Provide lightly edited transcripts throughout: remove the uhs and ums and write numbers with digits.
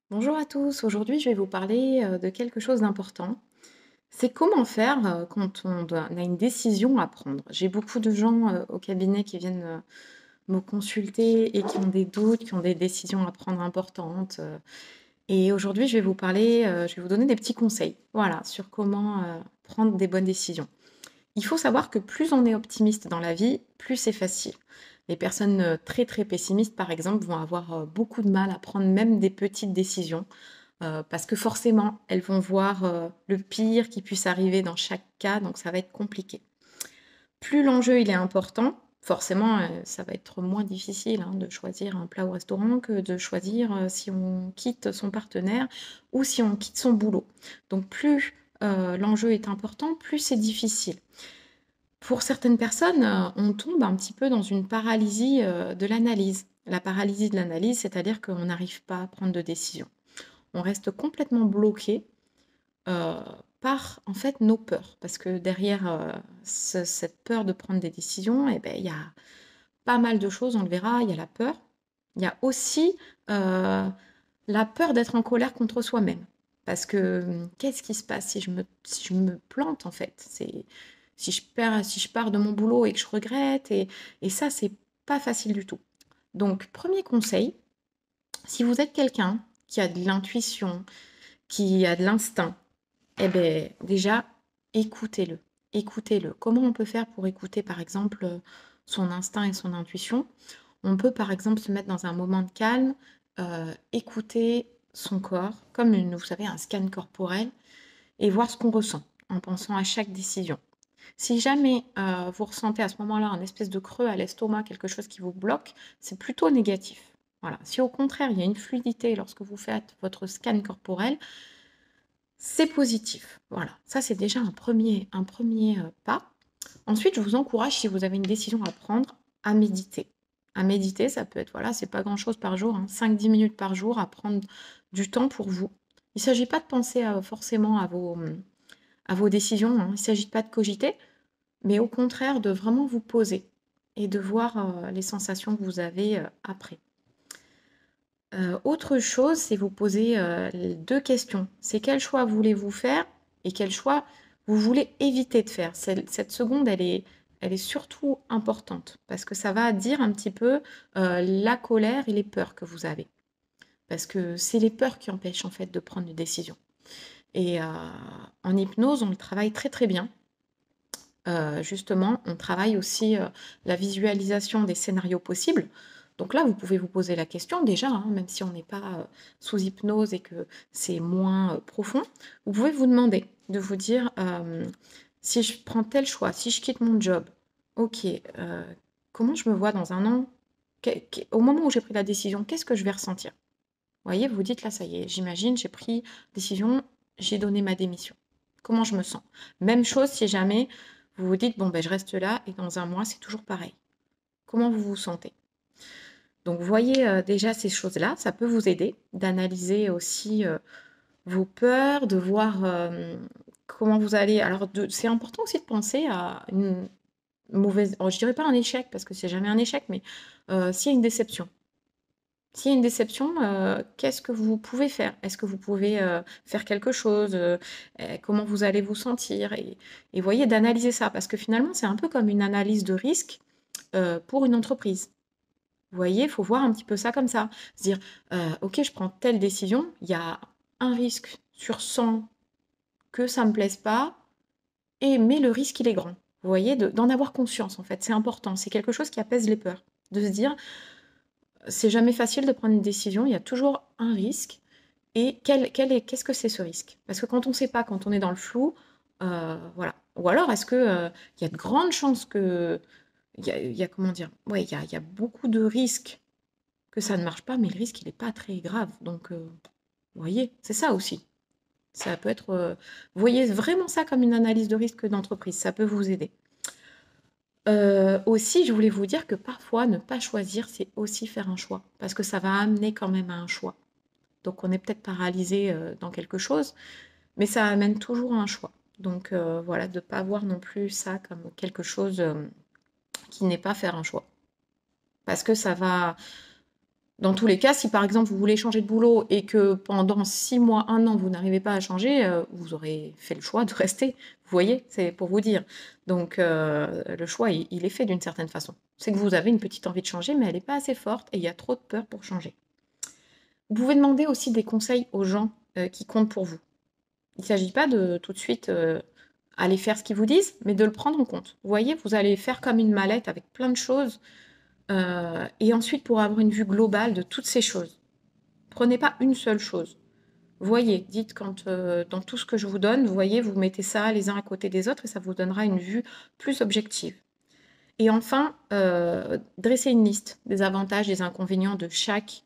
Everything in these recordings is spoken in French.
Bonjour à tous, aujourd'hui je vais vous parler de quelque chose d'important. C'est comment faire quand on a une décision à prendre. J'ai beaucoup de gens au cabinet qui viennent me consulter et qui ont des doutes, qui ont des décisions à prendre importantes. Et aujourd'hui je vais vous parler, je vais vous donner des petits conseils, voilà, sur comment prendre des bonnes décisions. Il faut savoir que plus on est optimiste dans la vie, plus c'est facile. Les personnes très très pessimistes, par exemple, vont avoir beaucoup de mal à prendre même des petites décisions parce que forcément, elles vont voir le pire qui puisse arriver dans chaque cas, donc ça va être compliqué. Plus l'enjeu il est important, forcément, ça va être moins difficile hein, de choisir un plat au restaurant que de choisir si on quitte son partenaire ou si on quitte son boulot. Donc plus l'enjeu est important, plus c'est difficile. Pour certaines personnes, on tombe un petit peu dans une paralysie de l'analyse. La paralysie de l'analyse, c'est-à-dire qu'on n'arrive pas à prendre de décision. On reste complètement bloqué Heu, par, en fait, nos peurs. Parce que derrière, cette peur de prendre des décisions et beh, il y a pas mal de choses, on le verra. Il y a la peur, il y a aussi, la peur d'être en colère contre soi-même. Parce que, qu'est-ce qui se passe si je me plante, en fait? C'est si je pars de mon boulot et que je regrette et ça, c'est pas facile du tout. Donc premier conseil, si vous êtes quelqu'un qui a de l'intuition, qui a de l'instinct, eh beh, déjà, écoutez-le. Écoutez-le. Comment on peut faire pour écouter, par exemple, son instinct et son intuition? On peut, par exemple, se mettre dans un moment de calme, écouter son corps, comme vous savez, un scan corporel et voir ce qu'on ressent en pensant à chaque décision. Si jamais, vous ressentez à ce moment-là un espèce de creux à l'estomac, quelque chose qui vous bloque, c'est plutôt négatif. Voilà. Si au contraire, il y a une fluidité lorsque vous faites votre scan corporel, c'est positif, voilà. Ça, c'est déjà un premier pas. Ensuite, je vous encourage, si vous avez une décision à prendre, à méditer. À méditer, ça peut être, voilà, c'est pas grand-chose par jour, hein, 5-10 minutes par jour à prendre du temps pour vous. Il ne s'agit pas de penser forcément à vos décisions, hein. Il ne s'agit pas de cogiter, mais au contraire de vraiment vous poser et de voir les sensations que vous avez après. Autre chose, c'est vous poser, 2 questions. C'est quel choix voulez-vous faire et quel choix vous voulez éviter de faire? Cette seconde, elle est surtout importante parce que ça va dire un petit peu, la colère et les peurs que vous avez. Parce que c'est les peurs qui empêchent en fait de prendre une décision et en hypnose, on le travaille très, très bien. Justement, on travaille aussi, la visualisation des scénarios possibles. Donc là, vous pouvez vous poser la question déjà, hein, même si on n'est pas, sous hypnose et que c'est moins, profond. Vous pouvez vous demander, de vous dire, «Si je prends tel choix, si je quitte mon job, OK, comment je me vois dans un an? Au moment où j'ai pris la décision, qu'est-ce que je vais ressentir?» Vous voyez, vous dites: «Là, ça y est, j'imagine, j'ai pris décision, j'ai donné ma démission. Comment je me sens?» Même chose si jamais vous vous dites: «Bon, ben, je reste là et dans un mois, c'est toujours pareil». Comment vous vous sentez? Donc, vous voyez, déjà ces choses-là, ça peut vous aider d'analyser aussi, vos peurs, de voir, comment vous allez alors c'est important aussi de penser à une mauvaise alors je dirais pas un échec parce que c'est jamais un échec, mais, s'il y a une déception. S'il y a une déception, qu'est-ce que vous pouvez faire? Est-ce que vous pouvez, faire quelque chose? Comment vous allez vous sentir? Et voyez, d'analyser ça parce que finalement, c'est un peu comme une analyse de risque, pour une entreprise. Vous voyez, il faut voir un petit peu ça comme ça. Se dire: «OK, je prends telle décision, il y a un risque sur 100 que ça me plaise pas mais le risque, il est grand». Vous voyez? D'en avoir conscience, en fait, c'est important. C'est quelque chose qui apaise les peurs. De se dire: «C'est jamais facile de prendre une décision, il y a toujours un risque et qu'est-ce que c'est ce risque?» Parce que quand on ne sait pas, quand on est dans le flou, voilà. Ou alors est-ce que, il y a de grandes chances que il y a comment dire? Ouais, il y a beaucoup de risques que ça ne marche pas, mais le risque, il est pas très grave donc vous voyez? C'est ça aussi. Ça peut être, voyez vraiment ça comme une analyse de risque d'entreprise, ça peut vous aider. Aussi, je voulais vous dire que parfois ne pas choisir, c'est aussi faire un choix, parce que ça va amener quand même à un choix. Donc on est peut-être paralysé, dans quelque chose, mais ça amène toujours à un choix. Donc voilà, de ne pas voir non plus ça comme quelque chose, qui n'est pas faire un choix. Parce que ça va Dans tous les cas, si par exemple vous voulez changer de boulot et que pendant 6 mois, 1 an, vous n'arrivez pas à changer, vous aurez fait le choix de rester. Vous voyez? C'est pour vous dire. Donc le choix, il est fait d'une certaine façon. C'est que vous avez une petite envie de changer, mais elle n'est pas assez forte et il y a trop de peur pour changer. Vous pouvez demander aussi des conseils aux gens qui comptent pour vous. Il ne s'agit pas de tout de suite aller faire ce qu'ils vous disent, mais de le prendre en compte. Vous voyez, vous allez faire comme une mallette avec plein de choses, et ensuite pour avoir une vue globale de toutes ces choses. Prenez pas une seule chose. Voyez, dites quand dans tout ce que je vous donne, vous voyez, vous mettez ça les uns à côté des autres et ça vous donnera une vue plus objective. Et enfin, dressez une liste des avantages, des inconvénients de chaque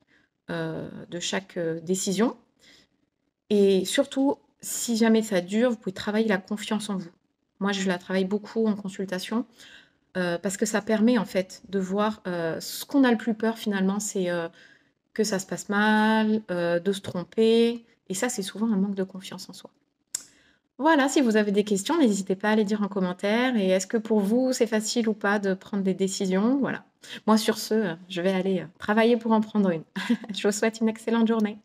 décision. Et surtout, si jamais ça dure, vous pouvez travailler la confiance en vous. Moi, je la travaille beaucoup en consultation parce que ça permet en fait de voir ce qu'on a le plus peur finalement, c'est que ça se passe mal, de se tromper. Et ça, c'est souvent un manque de confiance en soi. Voilà, si vous avez des questions, n'hésitez pas à les dire en commentaire. Et est-ce que pour vous, c'est facile ou pas de prendre des décisions? Voilà. Moi, sur ce, je vais aller travailler pour en prendre une. Je vous souhaite une excellente journée.